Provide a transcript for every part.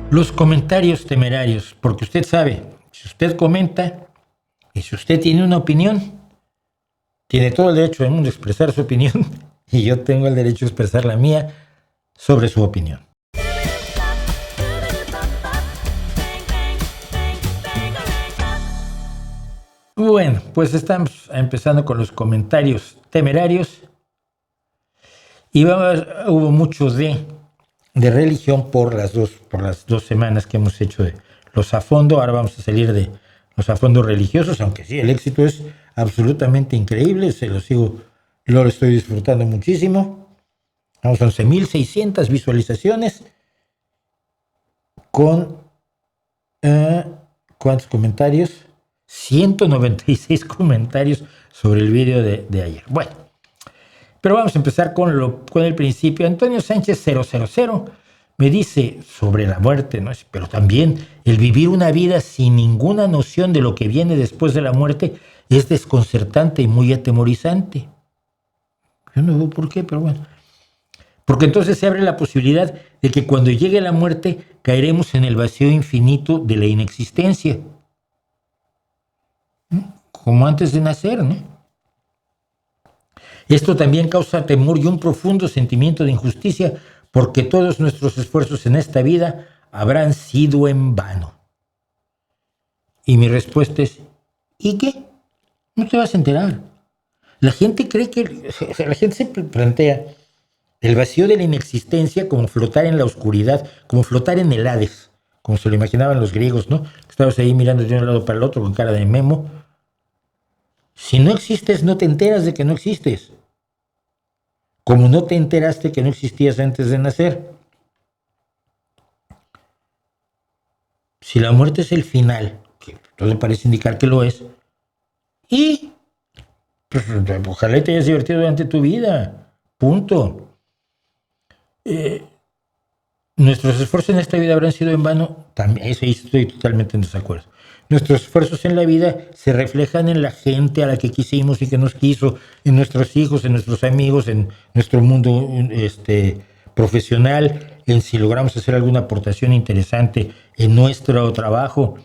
Los comentarios temerarios, porque usted sabe, si usted comenta y si usted tiene una opinión, tiene todo el derecho del mundo a expresar su opinión y yo tengo el derecho a expresar la mía sobre su opinión. Bueno, pues estamos empezando con los comentarios temerarios y hubo mucho de religión por las dos semanas que hemos hecho de los a fondo. Ahora vamos a salir de los a fondo religiosos, aunque sí, el éxito es absolutamente increíble, lo estoy disfrutando muchísimo. Vamos a 11.600 visualizaciones con ¿cuántos comentarios? 196 comentarios sobre el vídeo de ayer. Bueno, pero vamos a empezar con el principio. Antonio Sánchez 000 me dice sobre la muerte, ¿no? Pero también el vivir una vida sin ninguna noción de lo que viene después de la muerte es desconcertante y muy atemorizante. Yo no veo por qué, pero bueno. Porque entonces se abre la posibilidad de que cuando llegue la muerte caeremos en el vacío infinito de la inexistencia. Como antes de nacer, ¿no? Esto también causa temor y un profundo sentimiento de injusticia, porque todos nuestros esfuerzos en esta vida habrán sido en vano. Y mi respuesta es, ¿y qué? No te vas a enterar. La gente la gente se plantea el vacío de la inexistencia como flotar en la oscuridad, como flotar en el Hades, como se lo imaginaban los griegos, ¿no? Estabas ahí mirando de un lado para el otro con cara de Memo. Si no existes, no te enteras de que no existes. Como no te enteraste que no existías antes de nacer. Si la muerte es el final, que todo parece indicar que lo es, y pues, ojalá te hayas divertido durante tu vida. Punto. Nuestros esfuerzos en esta vida habrán sido en vano. También, eso estoy totalmente en desacuerdo. Nuestros esfuerzos en la vida se reflejan en la gente a la que quisimos y que nos quiso, en nuestros hijos, en nuestros amigos, en nuestro mundo profesional, en si logramos hacer alguna aportación interesante en nuestro trabajo,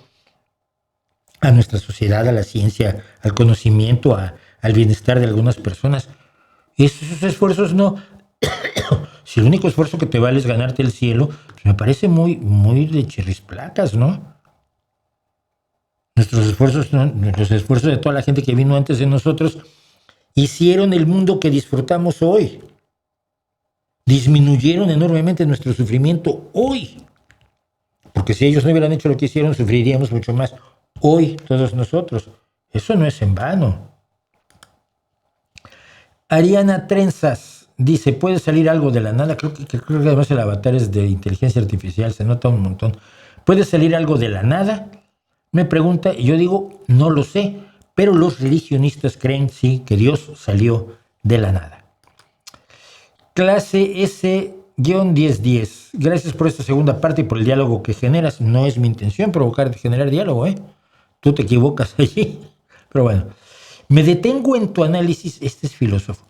a nuestra sociedad, a la ciencia, al conocimiento, al bienestar de algunas personas. Esos esfuerzos no... Si el único esfuerzo que te vale es ganarte el cielo, pues me parece muy, muy de chirrisplacas, ¿no? Los esfuerzos de toda la gente que vino antes de nosotros hicieron el mundo que disfrutamos hoy. Disminuyeron enormemente nuestro sufrimiento hoy. Porque si ellos no hubieran hecho lo que hicieron, sufriríamos mucho más hoy todos nosotros. Eso no es en vano. Ariana Trenzas dice, ¿puede salir algo de la nada? Creo que además el avatar es de inteligencia artificial, se nota un montón. ¿Puede salir algo de la nada? Me pregunta, y yo digo, no lo sé, pero los religionistas creen, sí, que Dios salió de la nada. Clase S-1010, gracias por esta segunda parte y por el diálogo que generas. No es mi intención generar diálogo, ¿eh? Tú te equivocas allí. Pero bueno, me detengo en tu análisis, este es filósofo,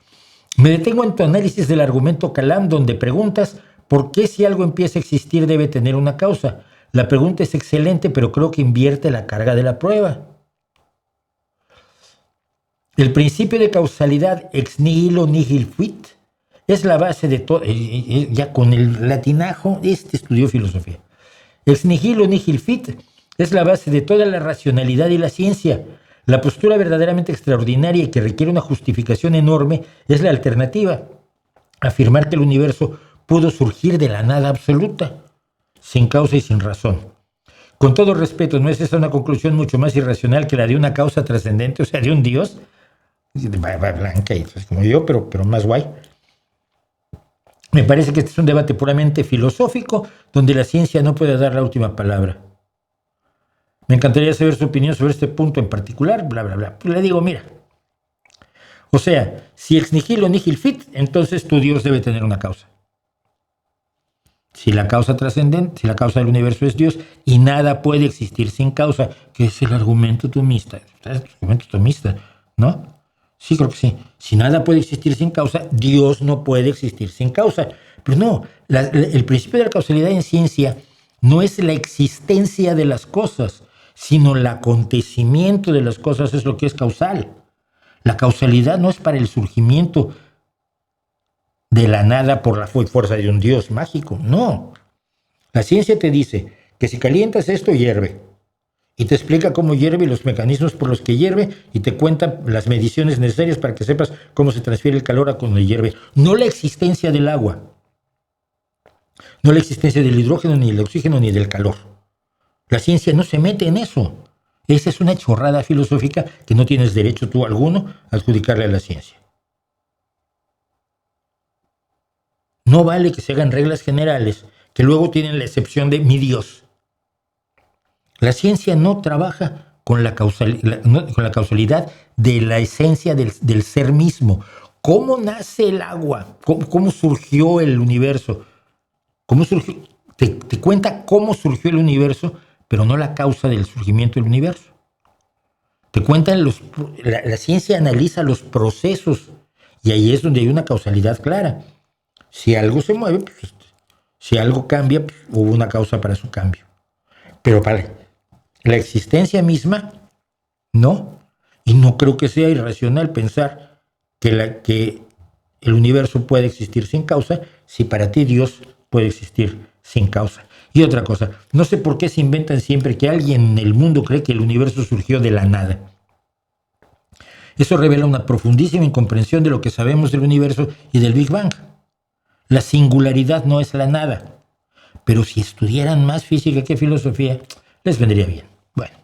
me detengo en tu análisis del argumento Kalam, donde preguntas por qué si algo empieza a existir debe tener una causa. La pregunta es excelente, pero creo que invierte la carga de la prueba. El principio de causalidad ex nihilo nihil fit es la base de todo. Ya con el latinajo, estudió filosofía. Ex nihilo nihil fit es la base de toda la racionalidad y la ciencia. La postura verdaderamente extraordinaria y que requiere una justificación enorme es la alternativa. Afirmar que el universo pudo surgir de la nada absoluta, sin causa y sin razón. Con todo respeto, ¿no es esa una conclusión mucho más irracional que la de una causa trascendente, o sea, de un Dios? Blanca y como yo, pero más guay. Me parece que este es un debate puramente filosófico, donde la ciencia no puede dar la última palabra. Me encantaría saber su opinión sobre este punto en particular, bla, bla, bla. Pues le digo, mira, o sea, si ex nihilo nihil fit, entonces tu Dios debe tener una causa. Si la causa trascendente, si la causa del universo es Dios y nada puede existir sin causa, que es el argumento tomista, ¿no? Sí, creo que sí. Si nada puede existir sin causa, Dios no puede existir sin causa. Pero no, el principio de la causalidad en ciencia No es la existencia de las cosas, sino el acontecimiento de las cosas es lo que es causal. La causalidad no es para el surgimiento de la nada por la fuerza de un Dios mágico, no. La ciencia te dice que si calientas esto, hierve. Y te explica cómo hierve y los mecanismos por los que hierve y te cuenta las mediciones necesarias para que sepas cómo se transfiere el calor a cuando hierve. No la existencia del agua, no la existencia del hidrógeno, ni del oxígeno, ni del calor. La ciencia no se mete en eso. Esa es una chorrada filosófica que no tienes derecho tú alguno a adjudicarle a la ciencia. No vale que se hagan reglas generales que luego tienen la excepción de mi Dios. La ciencia no trabaja con la causalidad de la esencia del ser mismo. ¿Cómo nace el agua? ¿Cómo surgió el universo? ¿Cómo surgió? Te cuenta cómo surgió el universo, pero no la causa del surgimiento del universo. Te cuentan la ciencia analiza los procesos y ahí es donde hay una causalidad clara. Si algo se mueve, pues, si algo cambia, pues, hubo una causa para su cambio. Pero para la existencia misma, no. Y no creo que sea irracional pensar que el universo puede existir sin causa, si para ti Dios puede existir sin causa. Y otra cosa, no sé por qué se inventan siempre que alguien en el mundo cree que el universo surgió de la nada. Eso revela una profundísima incomprensión de lo que sabemos del universo y del Big Bang. La singularidad no es la nada, pero si estudiaran más física que filosofía, les vendría bien. Bueno,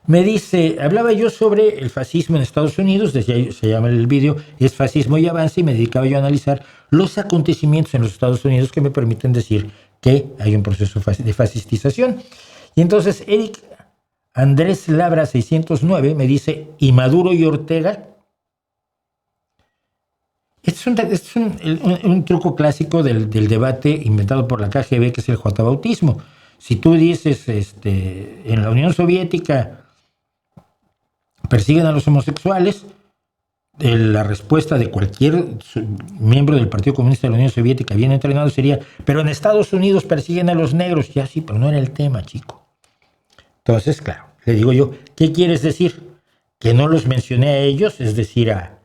me dice, hablaba yo sobre el fascismo en Estados Unidos, desde se llama el vídeo, es fascismo y avance, y me dedicaba yo a analizar los acontecimientos en los Estados Unidos que me permiten decir que hay un proceso de fascistización. Y entonces Eric Andrés Labra 609 me dice, ¿y Maduro y Ortega? Este es un truco clásico del debate inventado por la KGB, que es el whataboutismo. Si tú dices, en la Unión Soviética persiguen a los homosexuales, la respuesta de cualquier miembro del Partido Comunista de la Unión Soviética bien entrenado sería, pero en Estados Unidos persiguen a los negros. Ya sí, pero no era el tema, chico. Entonces, claro, le digo yo, ¿qué quieres decir? Que no los mencioné a ellos, es decir, a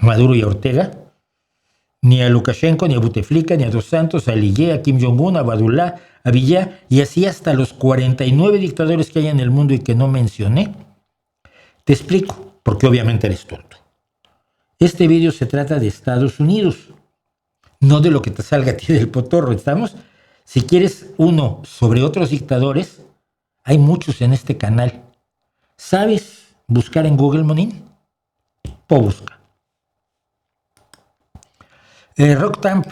Maduro y a Ortega, ni a Lukashenko, ni a Bouteflika, ni a Dos Santos, a Aliyev, a Kim Jong-un, a Badullah, a Villar, y así hasta los 49 dictadores que hay en el mundo y que no mencioné. Te explico, porque obviamente eres tonto. Este vídeo se trata de Estados Unidos, no de lo que te salga a ti del potorro. ¿Estamos? Si quieres uno sobre otros dictadores, hay muchos en este canal. ¿Sabes buscar en Google, Monín? O busca. Rock Tamp,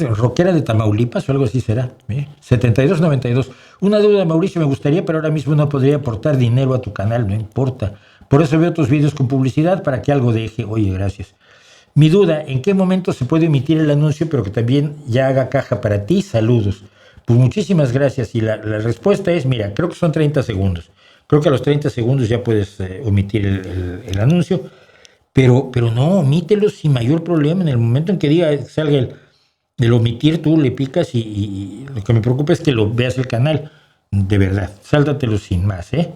rockera de Tamaulipas o algo así será. 7292. Una duda, Mauricio, me gustaría, pero ahora mismo no podría aportar dinero a tu canal, no importa. Por eso veo tus vídeos con publicidad para que algo deje. Oye, gracias. Mi duda, ¿en qué momento se puede emitir el anuncio, pero que también ya haga caja para ti? Saludos. Pues muchísimas gracias. Y la respuesta es, mira, creo que son 30 segundos. Creo que a los 30 segundos ya puedes omitir el anuncio. Pero no, omítelo sin mayor problema. En el momento en que salga el omitir, tú le picas y lo que me preocupa es que lo veas el canal. De verdad, sáltatelo sin más, ¿eh?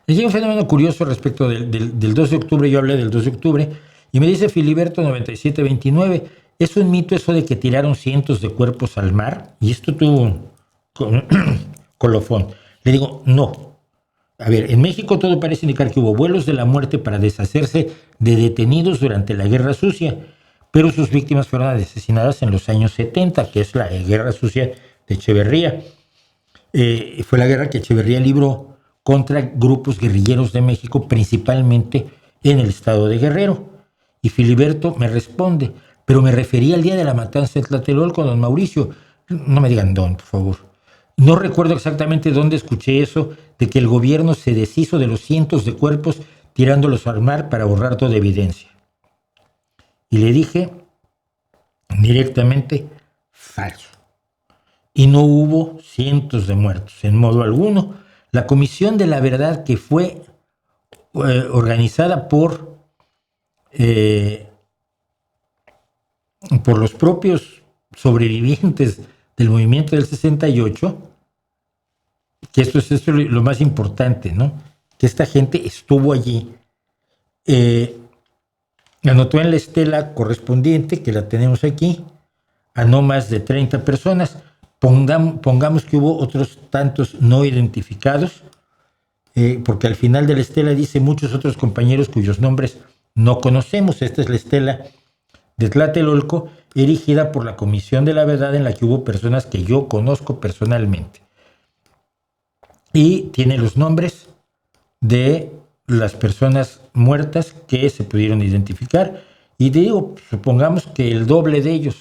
Les llega un fenómeno curioso respecto del 2 de octubre. Yo hablé del 2 de octubre y me dice Filiberto 9729, ¿es un mito eso de que tiraron cientos de cuerpos al mar? Y esto tuvo colofón. Le digo, no. A ver, en México todo parece indicar que hubo vuelos de la muerte para deshacerse de detenidos durante la Guerra Sucia, pero sus víctimas fueron asesinadas en los años 70, que es la Guerra Sucia de Echeverría. Fue la guerra que Echeverría libró contra grupos guerrilleros de México, principalmente en el estado de Guerrero. Y Filiberto me responde, pero me refería al día de la matanza de Tlatelolco, don Mauricio. No me digan don, por favor. No recuerdo exactamente dónde escuché eso, de que el gobierno se deshizo de los cientos de cuerpos tirándolos al mar para borrar toda evidencia. Y le dije directamente, falso. Y no hubo cientos de muertos, en modo alguno. La Comisión de la Verdad, que fue organizada por los propios sobrevivientes del movimiento del 68, que esto es lo más importante, ¿no? Que esta gente estuvo allí, anotó en la estela correspondiente, que la tenemos aquí, a no más de 30 personas. Pongamos que hubo otros tantos no identificados, porque al final de la estela dice muchos otros compañeros cuyos nombres no conocemos. Esta es la estela de Tlatelolco, erigida por la Comisión de la Verdad, en la que hubo personas que yo conozco personalmente. Y tiene los nombres de las personas muertas que se pudieron identificar. Y te digo, supongamos que el doble de ellos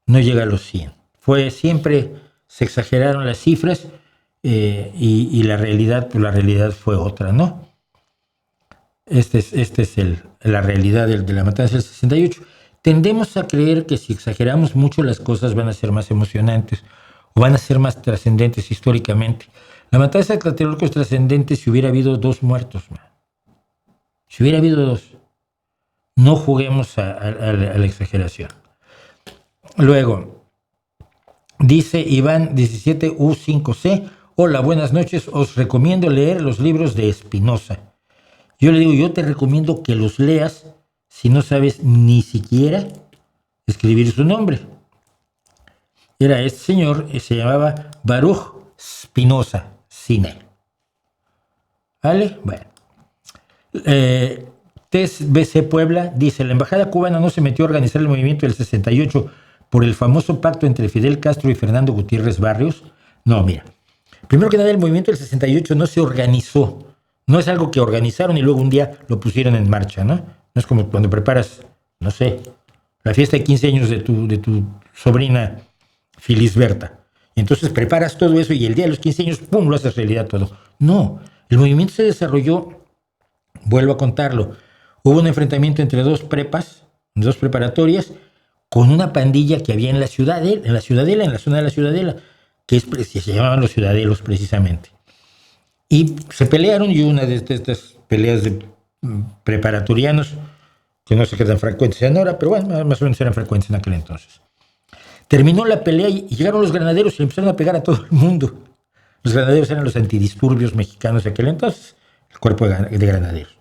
no llega a los 100. Siempre se exageraron las cifras, y la realidad, pues la realidad fue otra, ¿no? Esta es la realidad de la matanza del 68. Tendemos a creer que si exageramos mucho las cosas van a ser más emocionantes o van a ser más trascendentes históricamente. La matanza de Tlatelolco es trascendente si hubiera habido 2 muertos. Si hubiera habido 2. No juguemos a la exageración. Luego, dice Iván 17U5C: hola, buenas noches, os recomiendo leer los libros de Espinosa. Yo le digo, yo te recomiendo que los leas si no sabes ni siquiera escribir su nombre. Era este señor, se llamaba Baruch Spinoza Cine. ¿Vale? Bueno. TES-BC Puebla dice: la embajada cubana no se metió a organizar el movimiento del 68 por el famoso pacto entre Fidel Castro y Fernando Gutiérrez Barrios. No, mira. Primero que nada, el movimiento del 68 no se organizó. No es algo que organizaron y luego un día lo pusieron en marcha, ¿no? No es como cuando preparas, no sé, la fiesta de 15 años de tu sobrina Filisberta. Y entonces preparas todo eso y el día de los 15 años, ¡pum!, lo haces realidad todo. No, el movimiento se desarrolló, vuelvo a contarlo, hubo un enfrentamiento entre 2 prepas, 2 preparatorias, con una pandilla que había en la zona de la Ciudadela, que se llamaban los Ciudadelos precisamente. Y se pelearon, y una de estas peleas de preparatorianos, que no sé qué tan frecuentes sean ahora, pero bueno, más o menos eran frecuentes en aquel entonces. Terminó la pelea y llegaron los granaderos y empezaron a pegar a todo el mundo. Los granaderos eran los antidisturbios mexicanos de aquel entonces, el cuerpo de granaderos.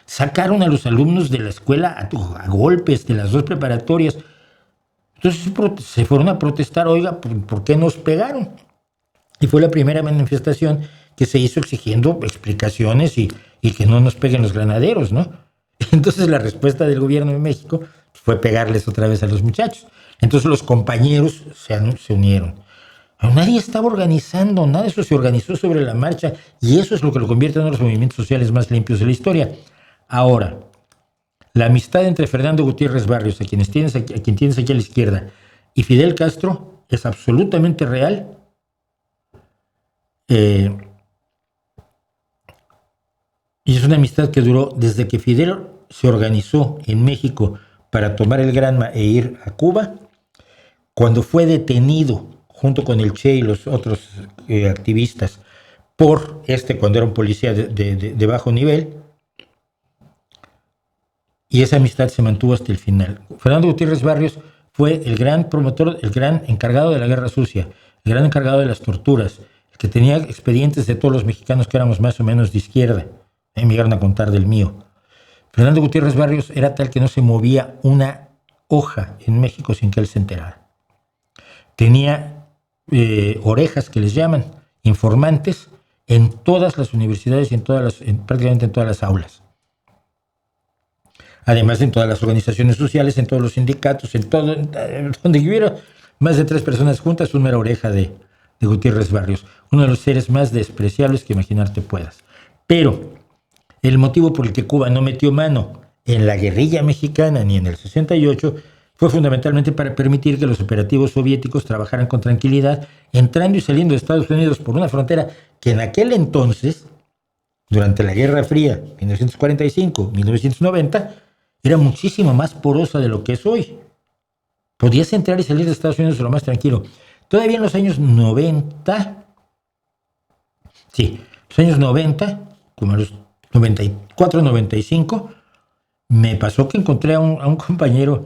Sacaron a los alumnos de la escuela a golpes de las 2 preparatorias. Entonces se fueron a protestar: oiga, ¿por qué nos pegaron? Y fue la primera manifestación que se hizo exigiendo explicaciones y que no nos peguen los granaderos, ¿no? Entonces la respuesta del gobierno de México fue pegarles otra vez a los muchachos. Entonces los compañeros se unieron. Nadie estaba organizando, nada de eso se organizó sobre la marcha, y eso es lo que lo convierte en uno de los movimientos sociales más limpios de la historia. Ahora, la amistad entre Fernando Gutiérrez Barrios, a quien tienes aquí a la izquierda, y Fidel Castro es absolutamente real. Y es una amistad que duró desde que Fidel se organizó en México para tomar el Granma e ir a Cuba, cuando fue detenido junto con el Che y los otros activistas cuando era un policía de bajo nivel, y esa amistad se mantuvo hasta el final. Fernando Gutiérrez Barrios fue el gran promotor, el gran encargado de la guerra sucia, el gran encargado de las torturas, el que tenía expedientes de todos los mexicanos que éramos más o menos de izquierda. Me llegaron a contar del mío. Fernando Gutiérrez Barrios era tal que no se movía una hoja en México sin que él se enterara. Tenía orejas, que les llaman, informantes, en todas las universidades y prácticamente en todas las aulas. Además, en todas las organizaciones sociales, en todos los sindicatos, donde hubiera más de 3 personas juntas, una era oreja de Gutiérrez Barrios, uno de los seres más despreciables que imaginarte puedas. Pero el motivo por el que Cuba no metió mano en la guerrilla mexicana ni en el 68 fue fundamentalmente para permitir que los operativos soviéticos trabajaran con tranquilidad, entrando y saliendo de Estados Unidos por una frontera que en aquel entonces, durante la Guerra Fría, 1945-1990, era muchísimo más porosa de lo que es hoy. Podías entrar y salir de Estados Unidos lo más tranquilo. Todavía en los años 90, como a los 94, 95, me pasó que encontré a un compañero,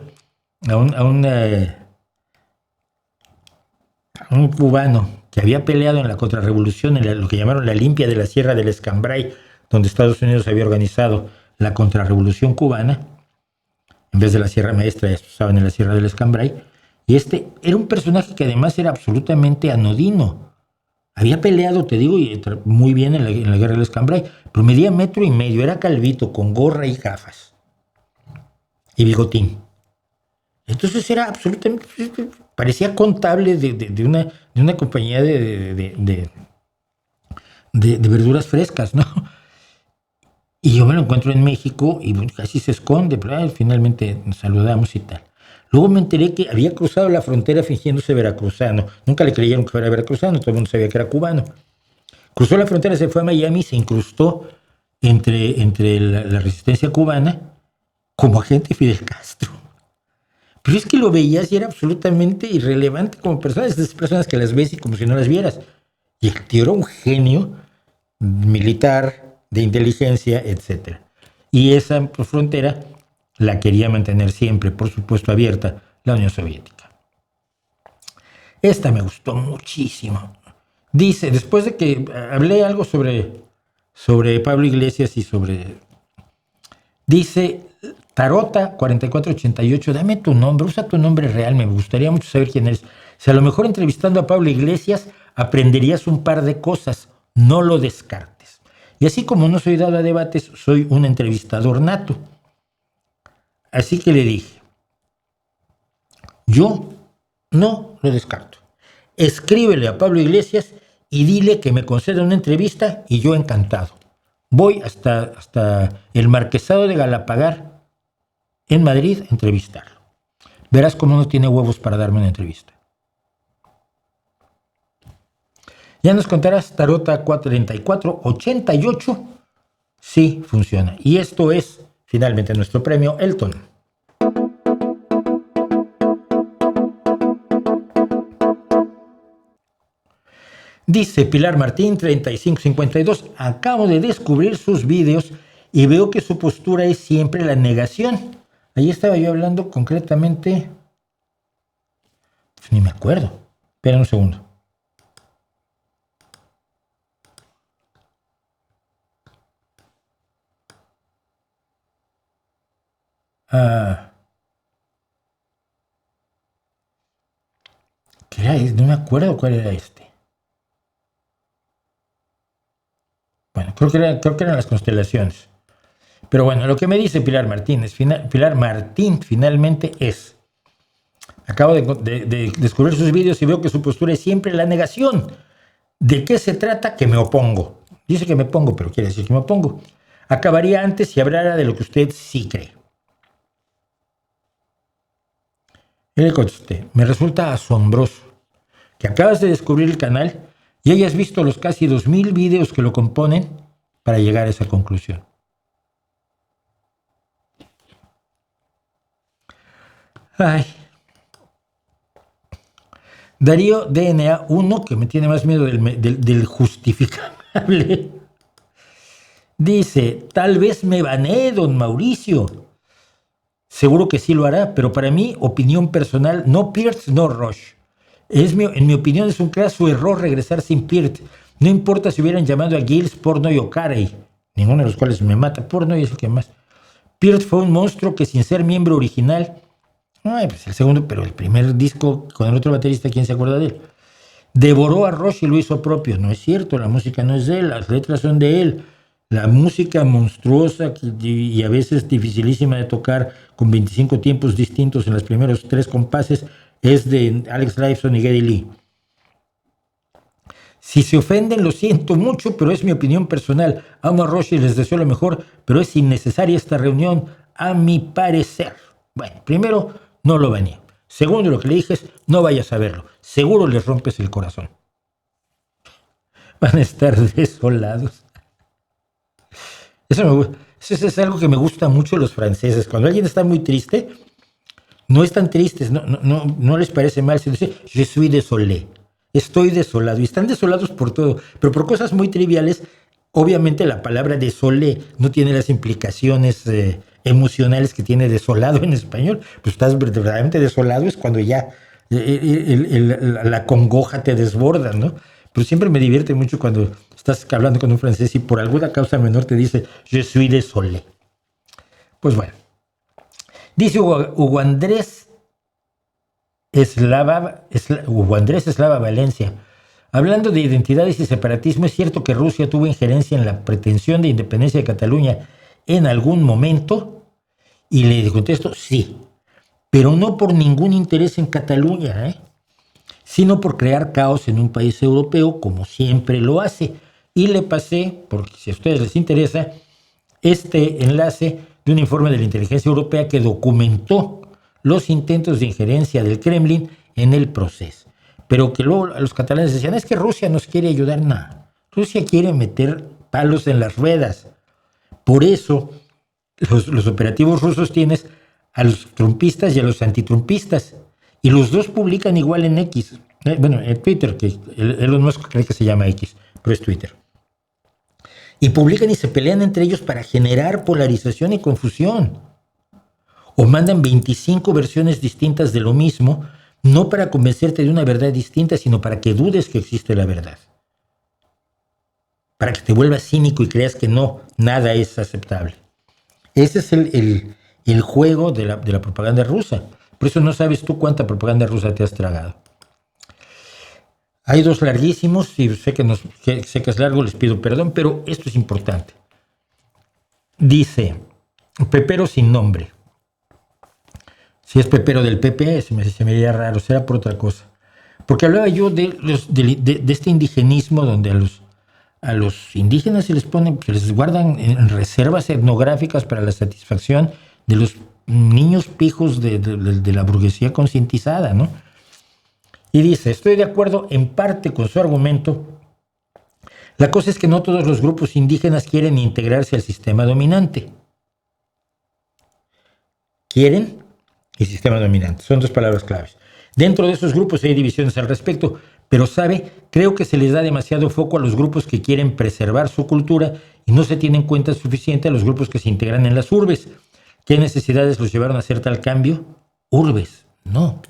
a un un cubano que había peleado en la contrarrevolución, lo que llamaron la limpia de la Sierra del Escambray, donde Estados Unidos había organizado la contrarrevolución cubana, en vez de la Sierra Maestra, ya estaban en la Sierra del Escambray, y este era un personaje que además era absolutamente anodino. Había peleado, te digo, muy bien en la Guerra del Escambray, pero medía 1,5 metros, era calvito, con gorra y gafas, y bigotín. Entonces era absolutamente, parecía contable de una compañía de verduras frescas, ¿no? Y yo me lo encuentro en México y bueno, casi se esconde, pero finalmente nos saludamos y tal. Luego me enteré que había cruzado la frontera fingiéndose veracruzano. Nunca le creyeron que fuera veracruzano, todo el mundo sabía que era cubano. Cruzó la frontera, se fue a Miami y se incrustó entre la resistencia cubana como agente de Fidel Castro. Pero es que lo veías y era absolutamente irrelevante como persona. Es de esas personas que las ves y como si no las vieras. Y el tío era un genio militar, de inteligencia, etc. Y esa frontera la quería mantener siempre, por supuesto, abierta, la Unión Soviética. Esta me gustó muchísimo. Dice, después de que hablé algo sobre Pablo Iglesias y sobre... Dice, Tarota 4488, dame tu nombre, usa tu nombre real, me gustaría mucho saber quién eres. Si a lo mejor entrevistando a Pablo Iglesias aprenderías un par de cosas, no lo descartes. Y así como no soy dado a debates, soy un entrevistador nato. Así que le dije, yo no lo descarto. Escríbele a Pablo Iglesias y dile que me conceda una entrevista y yo encantado. Voy hasta el Marquesado de Galapagar en Madrid a entrevistarlo. Verás cómo no tiene huevos para darme una entrevista. Ya nos contarás, Tarota 43488. Sí, funciona. Y esto es finalmente nuestro premio Elton. Dice Pilar Martín 3552, acabo de descubrir sus vídeos y veo que su postura es siempre la negación. Ahí estaba yo hablando concretamente, pues ni me acuerdo. Espera un segundo. ¿Qué era? No me acuerdo cuál era este. Bueno, creo que eran las constelaciones. Pero bueno, lo que me dice Pilar Martín finalmente es, acabo de descubrir sus vídeos y veo que su postura es siempre la negación. ¿De qué se trata? Que me opongo. Dice que me opongo, pero quiere decir que me opongo. Acabaría antes si hablara de lo que usted sí cree. Y le contesté, me resulta asombroso que acabas de descubrir el canal y hayas visto los casi 2,000 vídeos que lo componen para llegar a esa conclusión. Ay. Darío DNA 1, que me tiene más miedo del justificable, dice, tal vez me banee, don Mauricio. Seguro que sí lo hará, pero para mí, opinión personal, no Peart, no Rush. En mi opinión es un craso error regresar sin Peart. No importa si hubieran llamado a Gills, Portnoy o Carey, ninguno de los cuales me mata. Portnoy es el que más. Peart fue un monstruo que sin ser miembro original, pues el segundo, pero el primer disco con el otro baterista, ¿quién se acuerda de él? Devoró a Rush y lo hizo propio. No es cierto, la música no es de él, las letras son de él. La música monstruosa y a veces dificilísima de tocar con 25 tiempos distintos en los primeros 3 compases es de Alex Lifeson y Geddy Lee. Si se ofenden, lo siento mucho, pero es mi opinión personal. Amo a Rush y les deseo lo mejor, pero es innecesaria esta reunión, a mi parecer. Bueno, primero, no lo baneo. Segundo, lo que le dije es, no vayas a verlo. Seguro les rompes el corazón. Van a estar desolados. Eso es algo que me gusta mucho de los franceses. Cuando alguien está muy triste, no están tristes, no les parece mal, sino dicen, je suis désolé, estoy desolado. Y están desolados por todo, pero por cosas muy triviales. Obviamente la palabra désolé no tiene las implicaciones emocionales que tiene desolado en español. Pues estás verdaderamente desolado es cuando ya la congoja te desborda, ¿no? Pero siempre me divierte mucho cuando estás hablando con un francés y por alguna causa menor te dice je suis désolé. Pues bueno, dice Hugo Andrés Eslava Valencia. Hablando de identidades y separatismo, es cierto que Rusia tuvo injerencia en la pretensión de independencia de Cataluña en algún momento, y le contesto sí, pero no por ningún interés en Cataluña, sino por crear caos en un país europeo, como siempre lo hace. Y le pasé, porque si a ustedes les interesa, este enlace de un informe de la inteligencia europea que documentó los intentos de injerencia del Kremlin en el proceso. Pero que luego los catalanes decían, es que Rusia nos quiere ayudar. Nada, Rusia quiere meter palos en las ruedas. Por eso los operativos rusos tienen a los trumpistas y a los antitrumpistas. Y los dos publican igual en X. En Twitter, que Elon Musk cree que se llama X, pero es Twitter. Y publican y se pelean entre ellos para generar polarización y confusión. O mandan 25 versiones distintas de lo mismo, no para convencerte de una verdad distinta, sino para que dudes que existe la verdad. Para que te vuelvas cínico y creas que no, nada es aceptable. Ese es el juego de la propaganda rusa. Por eso no sabes tú cuánta propaganda rusa te has tragado. Hay dos larguísimos, y sé que es largo, les pido perdón, pero esto es importante. Dice, Pepero sin nombre. Si es Pepero del PP, se me haría raro, será por otra cosa. Porque hablaba yo de este indigenismo donde a los indígenas se les guardan en reservas etnográficas para la satisfacción de los niños pijos de la burguesía concientizada, ¿no? Y dice, estoy de acuerdo en parte con su argumento. La cosa es que no todos los grupos indígenas quieren integrarse al sistema dominante. Quieren y sistema dominante, son dos palabras claves. Dentro de esos grupos hay divisiones al respecto, pero creo que se les da demasiado foco a los grupos que quieren preservar su cultura y no se tiene en cuenta suficiente a los grupos que se integran en las urbes. ¿Qué necesidades los llevaron a hacer tal cambio? Urbes, no.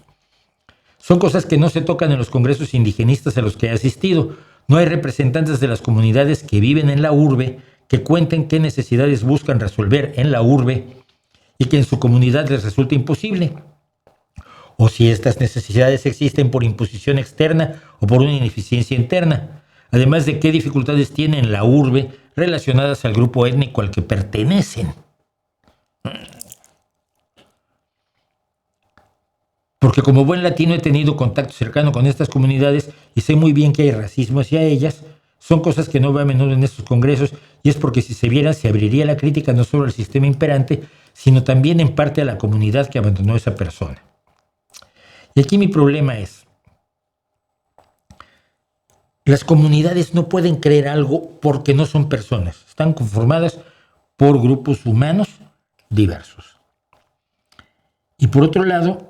Son cosas que no se tocan en los congresos indigenistas a los que he asistido. No hay representantes de las comunidades que viven en la urbe que cuenten qué necesidades buscan resolver en la urbe y que en su comunidad les resulta imposible. O si estas necesidades existen por imposición externa o por una ineficiencia interna. Además de qué dificultades tienen la urbe relacionadas al grupo étnico al que pertenecen. Porque como buen latino he tenido contacto cercano con estas comunidades y sé muy bien que hay racismo hacia ellas. Son cosas que no veo a menudo en estos congresos y es porque si se vieran se abriría la crítica no solo al sistema imperante, sino también en parte a la comunidad que abandonó a esa persona. Y aquí mi problema es, las comunidades no pueden creer algo porque no son personas, están conformadas por grupos humanos diversos. Y por otro lado,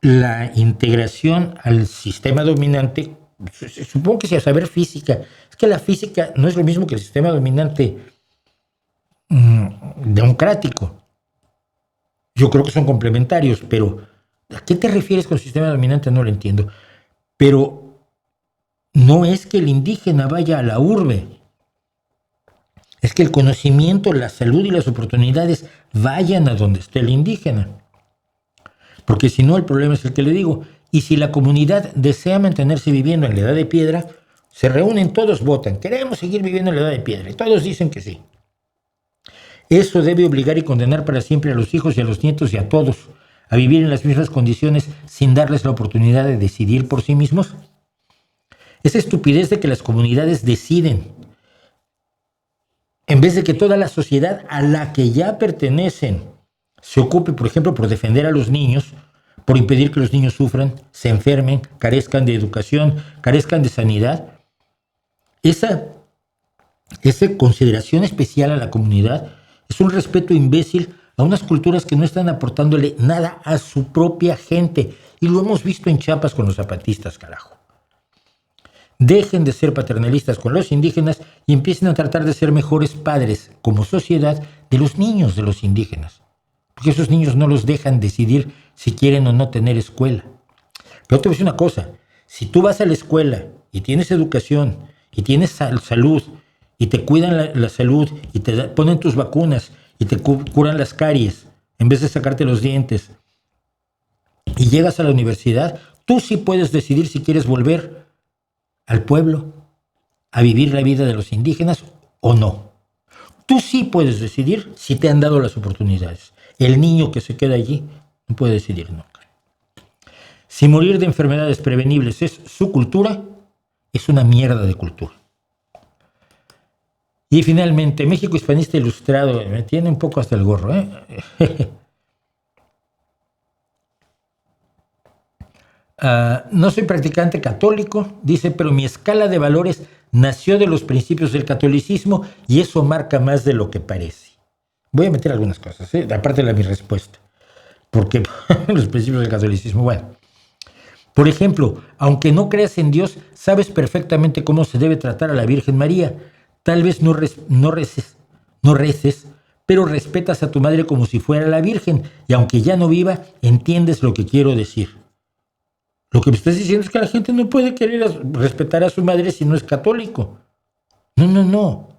la integración al sistema dominante, supongo que sea saber física, es que la física no es lo mismo que el sistema dominante democrático. Yo creo que son complementarios, pero ¿a qué te refieres con sistema dominante? No lo entiendo. Pero no es que el indígena vaya a la urbe, es que el conocimiento, la salud y las oportunidades vayan a donde esté el indígena. Porque si no, el problema es el que le digo. Y si la comunidad desea mantenerse viviendo en la edad de piedra, se reúnen, todos votan. Queremos seguir viviendo en la edad de piedra. Y todos dicen que sí. Eso debe obligar y condenar para siempre a los hijos y a los nietos y a todos a vivir en las mismas condiciones sin darles la oportunidad de decidir por sí mismos. Esa estupidez de que las comunidades deciden, en vez de que toda la sociedad a la que ya pertenecen se ocupe, por ejemplo, por defender a los niños, por impedir que los niños sufran, se enfermen, carezcan de educación, carezcan de sanidad. Esa consideración especial a la comunidad es un respeto imbécil a unas culturas que no están aportándole nada a su propia gente. Y lo hemos visto en Chiapas con los zapatistas, carajo. Dejen de ser paternalistas con los indígenas y empiecen a tratar de ser mejores padres como sociedad de los niños de los indígenas. Porque esos niños no los dejan decidir si quieren o no tener escuela. Pero te voy a decir una cosa, si tú vas a la escuela y tienes educación y tienes salud y te cuidan la salud y te ponen tus vacunas y te curan las caries en vez de sacarte los dientes y llegas a la universidad, tú sí puedes decidir si quieres volver al pueblo a vivir la vida de los indígenas o no. Tú sí puedes decidir si te han dado las oportunidades. El niño que se queda allí no puede decidir nunca. Si morir de enfermedades prevenibles es su cultura, es una mierda de cultura. Y finalmente, México Hispanista Ilustrado, me tiene un poco hasta el gorro, no soy practicante católico, dice, pero mi escala de valores nació de los principios del catolicismo y eso marca más de lo que parece. Voy a meter algunas cosas, aparte de mi respuesta, porque los principios del catolicismo, bueno. Por ejemplo, aunque no creas en Dios, sabes perfectamente cómo se debe tratar a la Virgen María. Tal vez no reces, pero respetas a tu madre como si fuera la Virgen, y aunque ya no viva, entiendes lo que quiero decir. Lo que me estás diciendo es que la gente no puede querer respetar a su madre si no es católico. No.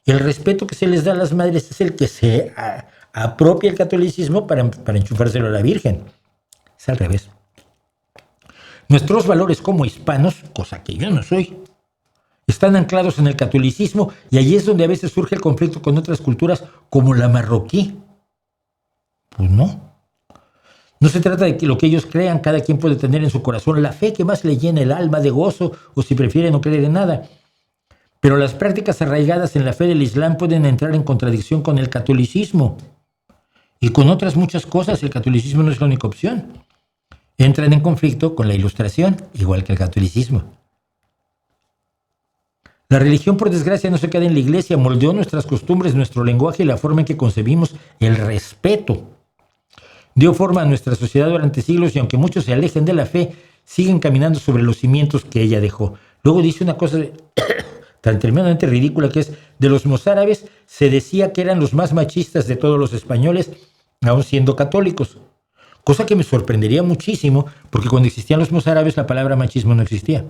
El respeto que se les da a las madres es el que se apropia el catolicismo para enchufárselo a la Virgen. Es al revés. Nuestros valores como hispanos, cosa que yo no soy, están anclados en el catolicismo y allí es donde a veces surge el conflicto con otras culturas como la marroquí. Pues no. No se trata de que lo que ellos crean, cada quien puede tener en su corazón la fe que más le llena el alma de gozo o si prefiere no creer en nada. Pero las prácticas arraigadas en la fe del Islam pueden entrar en contradicción con el catolicismo. Y con otras muchas cosas, el catolicismo no es la única opción. Entran en conflicto con la Ilustración, igual que el catolicismo. La religión, por desgracia, no se queda en la iglesia, moldeó nuestras costumbres, nuestro lenguaje y la forma en que concebimos el respeto. Dio forma a nuestra sociedad durante siglos y aunque muchos se alejen de la fe, siguen caminando sobre los cimientos que ella dejó. Luego dice una cosa tan tremendamente ridícula que es, de los mozárabes se decía que eran los más machistas de todos los españoles, aun siendo católicos. Cosa que me sorprendería muchísimo, porque cuando existían los mozárabes la palabra machismo no existía.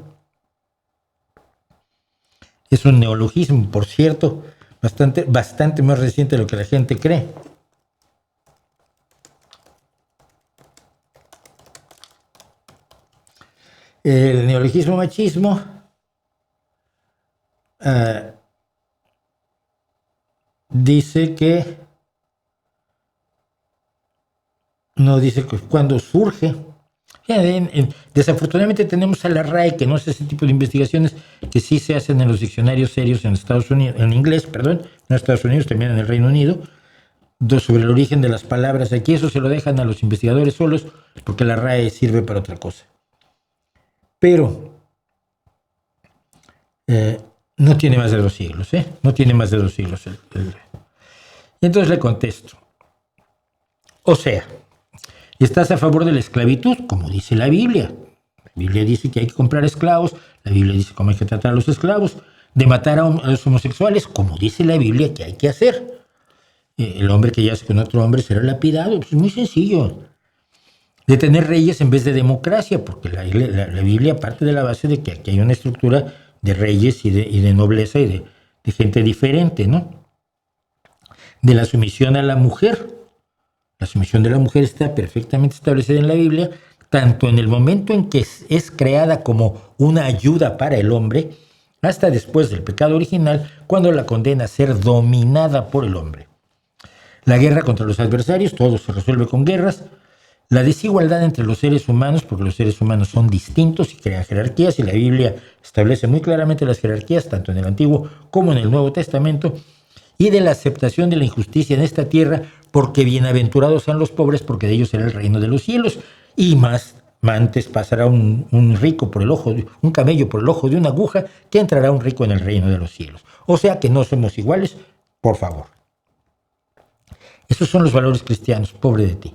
Es un neologismo, por cierto, bastante más reciente de lo que la gente cree. El neologismo machismo dice que no dice cuándo surge. Desafortunadamente tenemos a la RAE, que no hace ese tipo de investigaciones que sí se hacen en los diccionarios serios en Estados Unidos, en inglés, perdón, no en Estados Unidos, también en el Reino Unido, sobre el origen de las palabras. Aquí eso se lo dejan a los investigadores solos, porque la RAE sirve para otra cosa. Pero no tiene más de 2 siglos, no tiene más de 2 siglos. Y entonces le contesto. O sea, ¿estás a favor de la esclavitud? Como dice la Biblia. La Biblia dice que hay que comprar esclavos. La Biblia dice cómo hay que tratar a los esclavos. De matar a los homosexuales, como dice la Biblia que hay que hacer. El hombre que yace con otro hombre será lapidado. Pues es muy sencillo. De tener reyes en vez de democracia, porque la Biblia parte de la base de que aquí hay una estructura de reyes y de nobleza y de gente diferente, ¿no? De la sumisión a la mujer. La sumisión de la mujer está perfectamente establecida en la Biblia, tanto en el momento en que es creada como una ayuda para el hombre, hasta después del pecado original, cuando la condena a ser dominada por el hombre. La guerra contra los adversarios, todo se resuelve con guerras. La desigualdad entre los seres humanos, porque los seres humanos son distintos y crean jerarquías, y la Biblia establece muy claramente las jerarquías, tanto en el Antiguo como en el Nuevo Testamento, y de la aceptación de la injusticia en esta tierra, porque bienaventurados sean los pobres, porque de ellos será el reino de los cielos. Y más antes pasará un rico por el ojo, un camello por el ojo de una aguja, que entrará un rico en el reino de los cielos. O sea que no somos iguales, por favor. Esos son los valores cristianos, pobre de ti.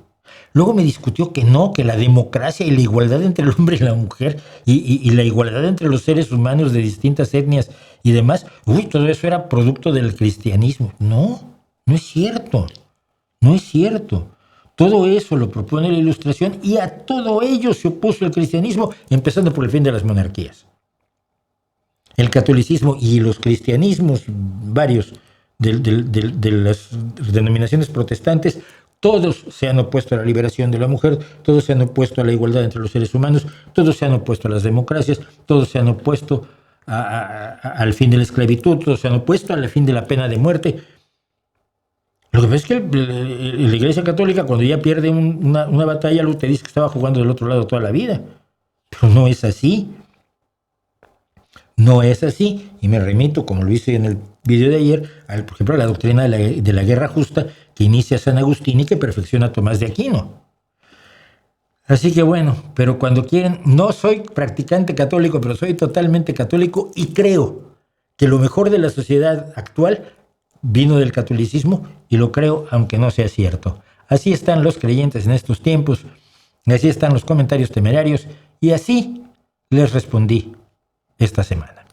Luego me discutió que no, que la democracia y la igualdad entre el hombre y la mujer y la igualdad entre los seres humanos de distintas etnias y demás, todo eso era producto del cristianismo. No es cierto. No es cierto. Todo eso lo propone la Ilustración y a todo ello se opuso el cristianismo, empezando por el fin de las monarquías. El catolicismo y los cristianismos, varios de las denominaciones protestantes, todos se han opuesto a la liberación de la mujer, todos se han opuesto a la igualdad entre los seres humanos, todos se han opuesto a las democracias, todos se han opuesto al fin de la esclavitud, todos se han opuesto al fin de la pena de muerte. Lo que pasa es que la Iglesia Católica, cuando ya pierde una batalla, luego te dice que estaba jugando del otro lado toda la vida. Pero no es así. No es así. Y me remito, como lo hice en el video de ayer, por ejemplo, a la doctrina de la guerra justa que inicia San Agustín y que perfecciona Tomás de Aquino. Así que bueno, pero cuando quieren, no soy practicante católico, pero soy totalmente católico y creo que lo mejor de la sociedad actual vino del catolicismo y lo creo aunque no sea cierto. Así están los creyentes en estos tiempos, así están los comentarios temerarios y así les respondí esta semana.